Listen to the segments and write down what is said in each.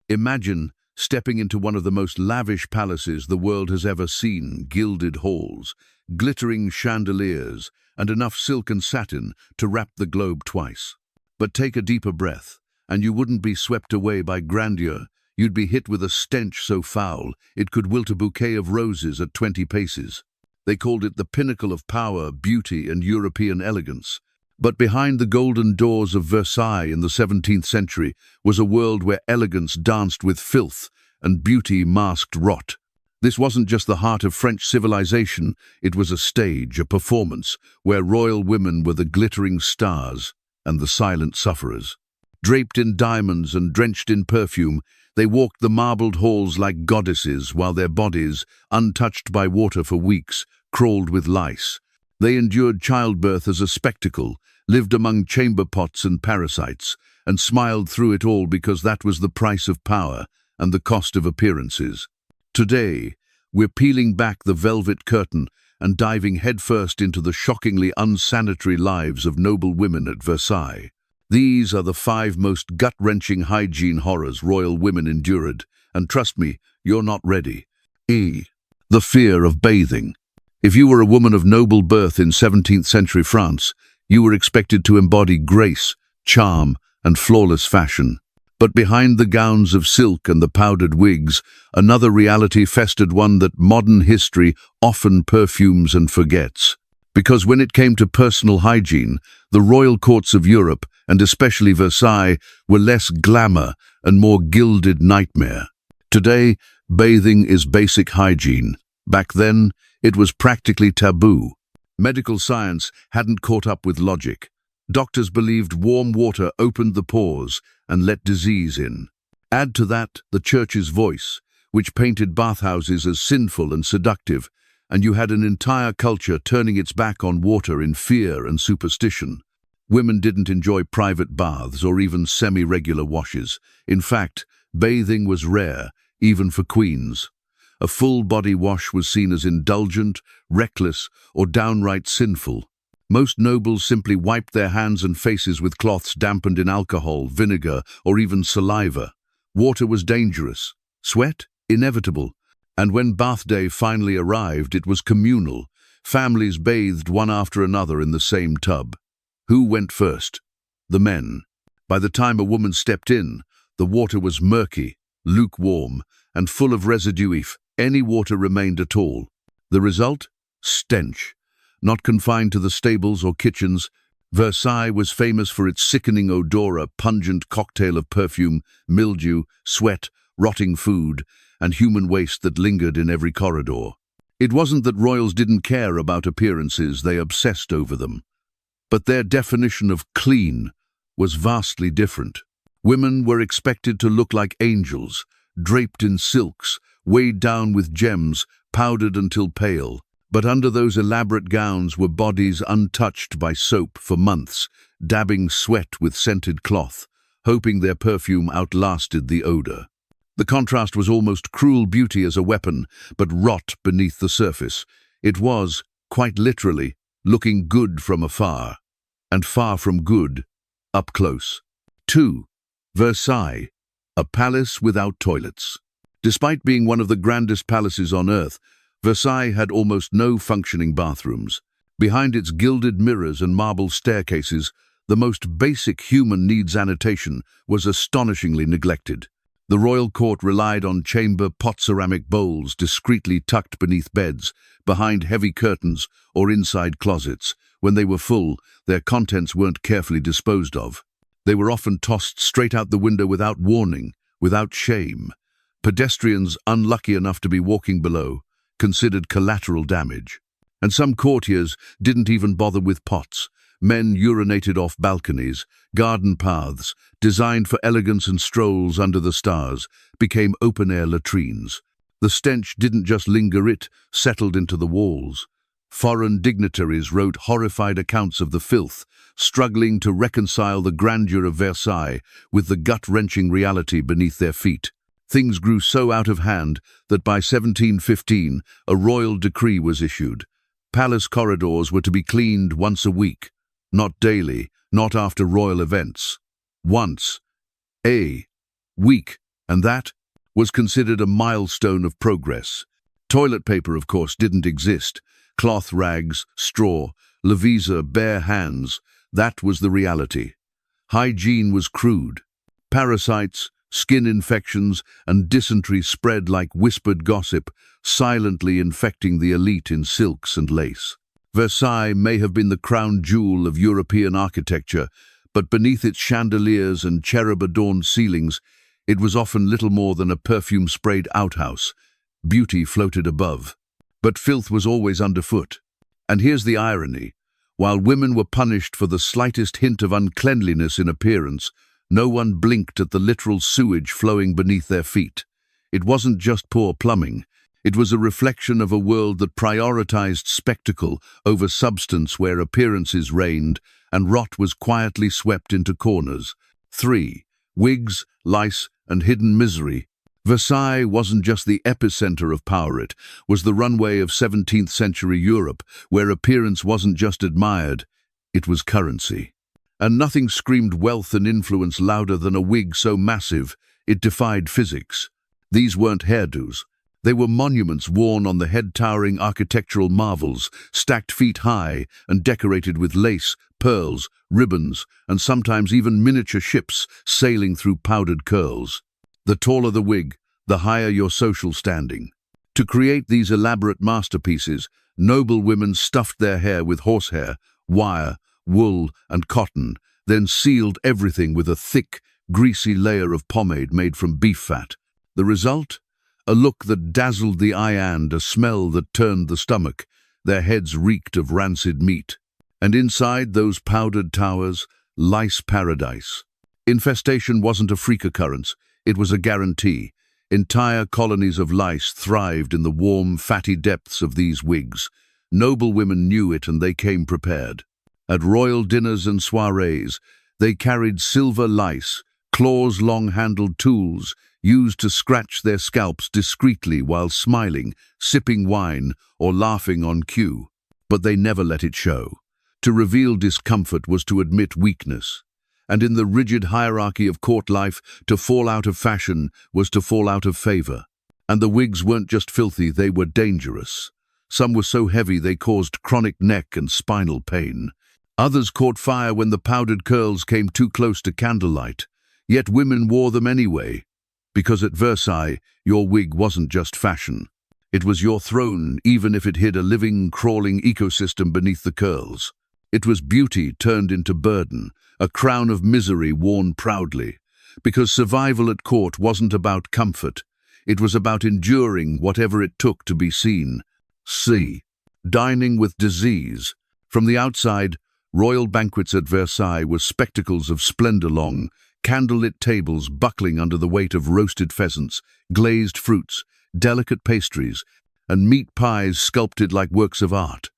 Imagine stepping into one of the most lavish palaces the world has ever seen, gilded halls, glittering chandeliers, and enough silk and satin to wrap the globe twice. But take a deeper breath, and you wouldn't be swept away by grandeur. You'd be hit with a stench so foul it could wilt a bouquet of roses at 20 paces. They called it the pinnacle of power, beauty, and European elegance. But behind the golden doors of Versailles in the 17th century was a world where elegance danced with filth and beauty masked rot. This wasn't just the heart of French civilization, it was a stage, a performance, where royal women were the glittering stars and the silent sufferers. Draped in diamonds and drenched in perfume, they walked the marbled halls like goddesses while their bodies, untouched by water for weeks, crawled with lice. They endured childbirth as a spectacle, lived among chamber pots and parasites, and smiled through it all because that was the price of power and the cost of appearances. Today, we're peeling back the velvet curtain and diving headfirst into the shockingly unsanitary lives of noble women at Versailles. These are the 5 most gut-wrenching hygiene horrors royal women endured, and trust me, you're not ready. The fear of bathing. If you were a woman of noble birth in 17th century France, you were expected to embody grace, charm, and flawless fashion. But behind the gowns of silk and the powdered wigs, another reality festered, one that modern history often perfumes and forgets. Because when it came to personal hygiene, the royal courts of Europe, and especially Versailles, were less glamour and more gilded nightmare. Today, bathing is basic hygiene. Back then, it was practically taboo. Medical science hadn't caught up with logic. Doctors believed warm water opened the pores and let disease in. Add to that the church's voice, which painted bathhouses as sinful and seductive, and you had an entire culture turning its back on water in fear and superstition. Women didn't enjoy private baths or even semi-regular washes. In fact, bathing was rare, even for queens. A full-body wash was seen as indulgent, reckless, or downright sinful. Most nobles simply wiped their hands and faces with cloths dampened in alcohol, vinegar, or even saliva. Water was dangerous, sweat inevitable, and when bath day finally arrived, it was communal. Families bathed one after another in the same tub. Who went first? The men. By the time a woman stepped in, the water was murky, lukewarm, and full of residue if any water remained at all. The result? Stench. Not confined to the stables or kitchens, Versailles was famous for its sickening odor, a pungent cocktail of perfume, mildew, sweat, rotting food, and human waste that lingered in every corridor. It wasn't that royals didn't care about appearances, they obsessed over them. But their definition of clean was vastly different. Women were expected to look like angels, draped in silks, weighed down with gems, powdered until pale. But under those elaborate gowns were bodies untouched by soap for months, dabbing sweat with scented cloth, hoping their perfume outlasted the odor. The contrast was almost cruel, beauty as a weapon, but rot beneath the surface. It was, quite literally, looking good from afar, and far from good, up close. 2. Versailles, a palace without toilets. Despite being one of the grandest palaces on earth, Versailles had almost no functioning bathrooms. Behind its gilded mirrors and marble staircases, the most basic human need, sanitation, was astonishingly neglected. The royal court relied on chamber pot ceramic bowls discreetly tucked beneath beds, behind heavy curtains, or inside closets. When they were full, their contents weren't carefully disposed of. They were often tossed straight out the window without warning, without shame. Pedestrians unlucky enough to be walking below considered collateral damage. And some courtiers didn't even bother with pots. Men urinated off balconies. Garden paths, designed for elegance and strolls under the stars, became open-air latrines. The stench didn't just linger, it settled into the walls. Foreign dignitaries wrote horrified accounts of the filth, struggling to reconcile the grandeur of Versailles with the gut-wrenching reality beneath their feet. Things grew so out of hand that by 1715 a royal decree was issued. Palace corridors were to be cleaned once a week, not daily, not after royal events. Once a week, And that was considered a milestone of progress. Toilet paper, of course, didn't exist. Cloth rags, straw, Levisa, bare hands, that was the reality. Hygiene was crude. Parasites, skin infections, and dysentery spread like whispered gossip, silently infecting the elite in silks and lace. Versailles may have been the crown jewel of European architecture, but beneath its chandeliers and cherub-adorned ceilings, it was often little more than a perfume-sprayed outhouse. Beauty floated above. But filth was always underfoot. And here's the irony. While women were punished for the slightest hint of uncleanliness in appearance, no one blinked at the literal sewage flowing beneath their feet. It wasn't just poor plumbing. It was a reflection of a world that prioritized spectacle over substance, where appearances reigned and rot was quietly swept into corners. 3. Wigs, lice, and hidden misery. Versailles wasn't just the epicenter of power, it was the runway of 17th century Europe, where appearance wasn't just admired, it was currency. And nothing screamed wealth and influence louder than a wig so massive it defied physics. These weren't hairdos. They were monuments worn on the head-towering architectural marvels, stacked feet high and decorated with lace, pearls, ribbons, and sometimes even miniature ships sailing through powdered curls. The taller the wig, the higher your social standing. To create these elaborate masterpieces, noble women stuffed their hair with horsehair, wire, wool, and cotton, then sealed everything with a thick, greasy layer of pomade made from beef fat. The result? A look that dazzled the eye and a smell that turned the stomach. Their heads reeked of rancid meat. And inside those powdered towers, lice paradise. Infestation wasn't a freak occurrence, it was a guarantee. Entire colonies of lice thrived in the warm, fatty depths of these wigs. Noble women knew it and they came prepared. At royal dinners and soirees, they carried silver lice, claws-long-handled tools, used to scratch their scalps discreetly while smiling, sipping wine, or laughing on cue. But they never let it show. To reveal discomfort was to admit weakness. And in the rigid hierarchy of court life, to fall out of fashion was to fall out of favor. And the wigs weren't just filthy, they were dangerous. Some were so heavy they caused chronic neck and spinal pain. Others caught fire when the powdered curls came too close to candlelight. Yet women wore them anyway. Because at Versailles, your wig wasn't just fashion. It was your throne, even if it hid a living, crawling ecosystem beneath the curls. It was beauty turned into burden, a crown of misery worn proudly. Because survival at court wasn't about comfort. It was about enduring whatever it took to be seen. C. Dining with disease. From the outside, royal banquets at Versailles were spectacles of splendor long, candlelit tables buckling under the weight of roasted pheasants, glazed fruits, delicate pastries, and meat pies sculpted like works of art.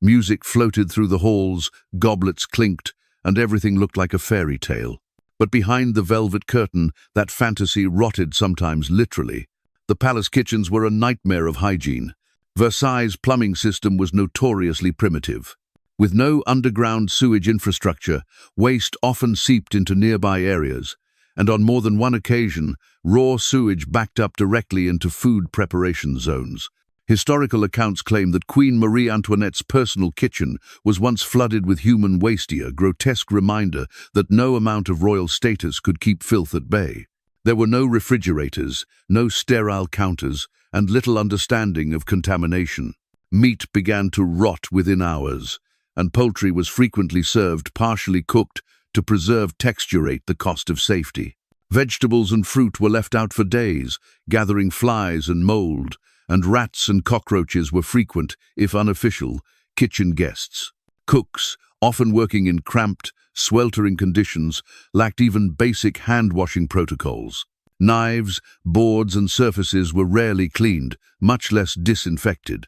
Music floated through the halls, goblets clinked, and everything looked like a fairy tale. But behind the velvet curtain, that fantasy rotted sometimes literally. The palace kitchens were a nightmare of hygiene. Versailles' plumbing system was notoriously primitive. With no underground sewage infrastructure, waste often seeped into nearby areas, and on more than one occasion, raw sewage backed up directly into food preparation zones. Historical accounts claim that Queen Marie Antoinette's personal kitchen was once flooded with human waste, a grotesque reminder that no amount of royal status could keep filth at bay. There were no refrigerators, no sterile counters, and little understanding of contamination. Meat began to rot within hours, and poultry was frequently served partially cooked to preserve texture at the cost of safety. Vegetables and fruit were left out for days, gathering flies and mold, and rats and cockroaches were frequent, if unofficial, kitchen guests. Cooks, often working in cramped, sweltering conditions, lacked even basic hand-washing protocols. Knives, boards, and surfaces were rarely cleaned, much less disinfected.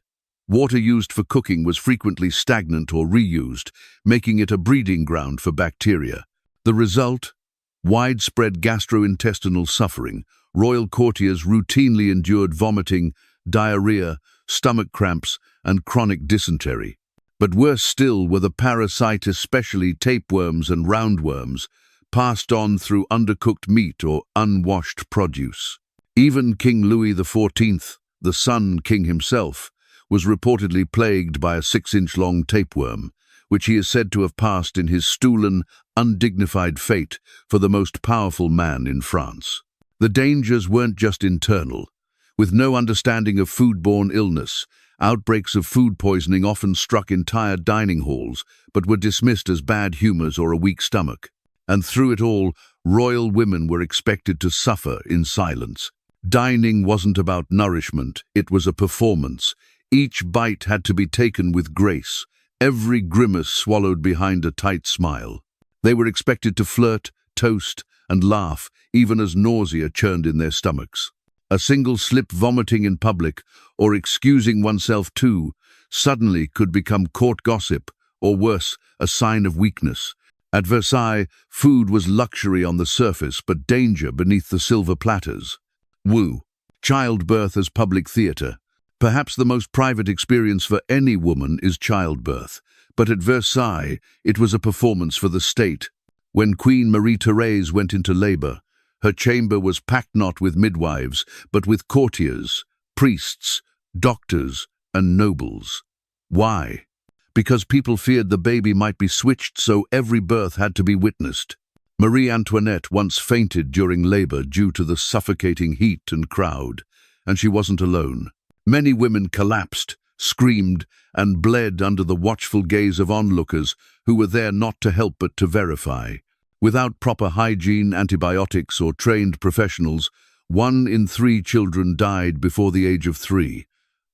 Water used for cooking was frequently stagnant or reused, making it a breeding ground for bacteria. The result? Widespread gastrointestinal suffering. Royal courtiers routinely endured vomiting, diarrhea, stomach cramps, and chronic dysentery. But worse still were the parasites, especially tapeworms and roundworms. passed on through undercooked meat or unwashed produce. Even King Louis XIV, the Sun King himself, was reportedly plagued by a 6-inch-long tapeworm, which he is said to have passed in his stolen, undignified fate for the most powerful man in France. The dangers weren't just internal. With no understanding of foodborne illness, outbreaks of food poisoning often struck entire dining halls, but were dismissed as bad humors or a weak stomach. And through it all, royal women were expected to suffer in silence. Dining wasn't about nourishment, it was a performance. Each bite had to be taken with grace, every grimace swallowed behind a tight smile. They were expected to flirt, toast, and laugh, even as nausea churned in their stomachs. A single slip vomiting in public, or excusing oneself too, suddenly could become court gossip, or worse, a sign of weakness. At Versailles, food was luxury on the surface, but danger beneath the silver platters. Woo. Childbirth as public theatre. Perhaps the most private experience for any woman is childbirth, but at Versailles it was a performance for the state. When Queen Marie-Thérèse went into labour, her chamber was packed not with midwives, but with courtiers, priests, doctors, and nobles. Why? Because people feared the baby might be switched, so every birth had to be witnessed. Marie Antoinette once fainted during labour due to the suffocating heat and crowd, and she wasn't alone. Many women collapsed, screamed, and bled under the watchful gaze of onlookers who were there not to help but to verify. Without proper hygiene, antibiotics, or trained professionals, 1 in 3 children died before the age of 3.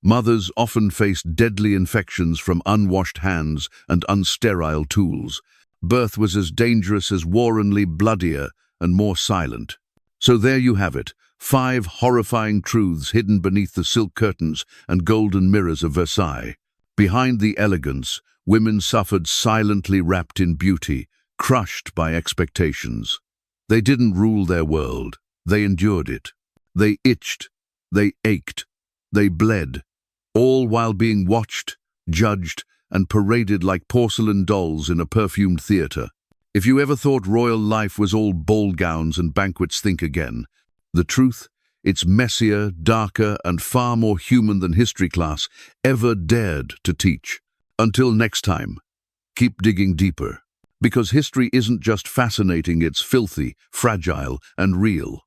Mothers often faced deadly infections from unwashed hands and unsterile tools. Birth was as dangerous as warrenly bloodier and more silent. So there you have it, 5 horrifying truths hidden beneath the silk curtains and golden mirrors of Versailles. Behind the elegance, women suffered silently wrapped in beauty, crushed by expectations. They didn't rule their world, they endured it. They itched, they ached, they bled, all while being watched, judged, and paraded like porcelain dolls in a perfumed theatre. If you ever thought royal life was all ball gowns and banquets, think again. The truth, it's messier, darker, and far more human than history class ever dared to teach. Until next time, keep digging deeper. Because history isn't just fascinating, it's filthy, fragile, and real.